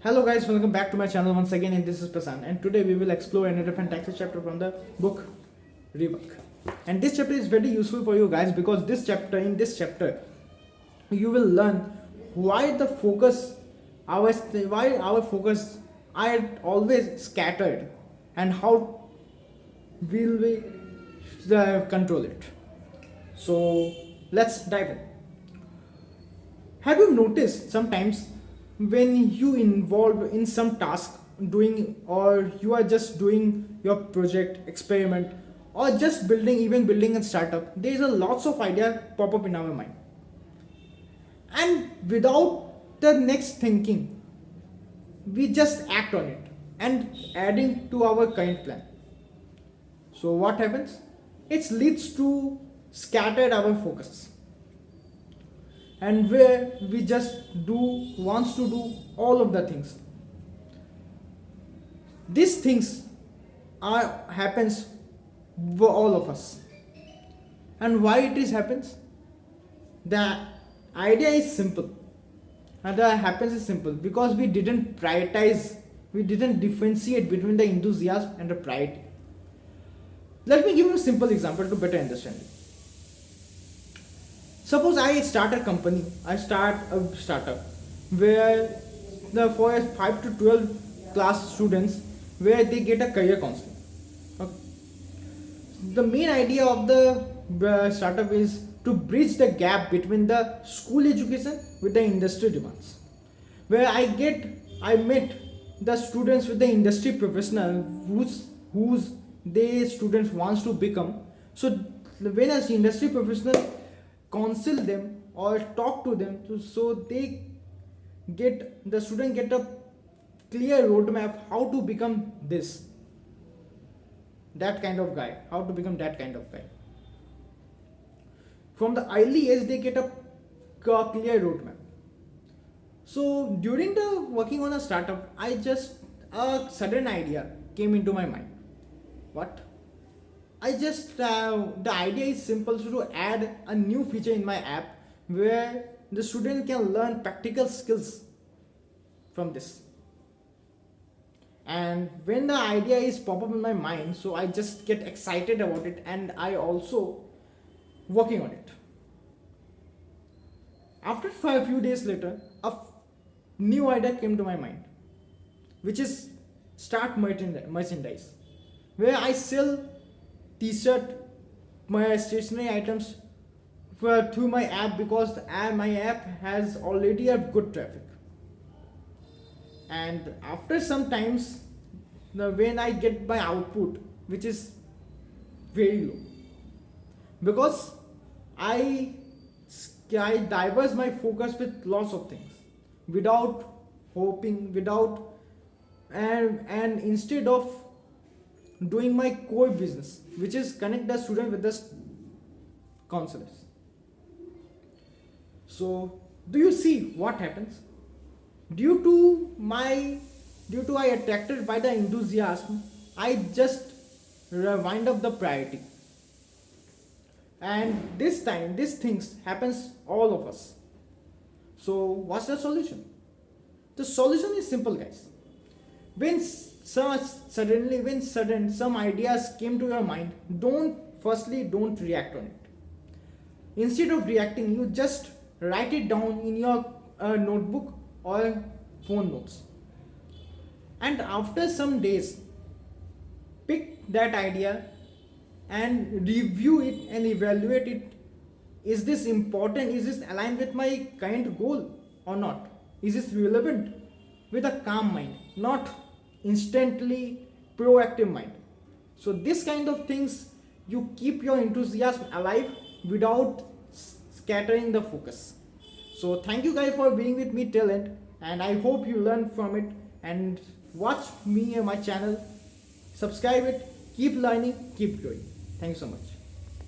Hello guys, welcome back to my channel once again, and this is Prasan, and today we will explore another fantastic chapter from the book Rework. And this chapter is very useful for you guys because in this chapter you will learn why the focus why our focus are always scattered, and how will we control it. So let's dive in. Have you noticed sometimes when you involve in some task doing, or you are just doing your project experiment, or just building a startup, there is a lots of idea pop up in our mind, and without the next thinking we just act on it and adding to our current plan. So what happens? It leads to scattered our focus, and where we just do wants to do all of the things. These things are happens for all of us. And why it is happens? The idea is simple, and the happens is simple because we didn't prioritize, we didn't differentiate between the enthusiasm and the priority. Let me give you a simple example to better understand it. Suppose I start a company, I start a startup where the for a 5 to 12 class students, where they get a career counseling. Okay. The main idea of the startup is to bridge the gap between the school education with the industry demands. Where I met the students with the industry professional whose they students wants to become. So when as industry professional counsel them or talk to them so they get the student get a clear roadmap how to become this that kind of guy, how to become that kind of guy. From the early age they get a clear roadmap. So during the working on a startup, I just a sudden idea came into my mind. What? I just the idea is simple, so to add a new feature in my app where the student can learn practical skills from this. And when the idea is pop up in my mind, so I just get excited about it, and I also working on it. After a few days later, new idea came to my mind, which is start merchandise, where I sell t-shirt, my stationery items through my app because my app has already a good traffic. And after some times, when I get my output, which is very low, because I I diverse my focus with lots of things without hoping, without and instead of doing my core business, which is connect the student with the counselors. So do you see what happens? Due to my due to I attracted by the enthusiasm, I just wind up the priority. And this time these things happens all of us. So what's the solution? The solution is simple, guys. When sudden some ideas came to your mind, don't react on it. Instead of reacting, you just write it down in your notebook or phone notes, and after some days pick that idea and review it and evaluate it. Is this important? Is this aligned with my current goal or not? Is this relevant? With a calm mind, not instantly proactive mind. So this kind of things, you keep your enthusiasm alive without scattering the focus. So thank you guys for being with me till end, and I hope you learn from it. And watch me and my channel, subscribe it, keep learning, keep growing. Thank you so much.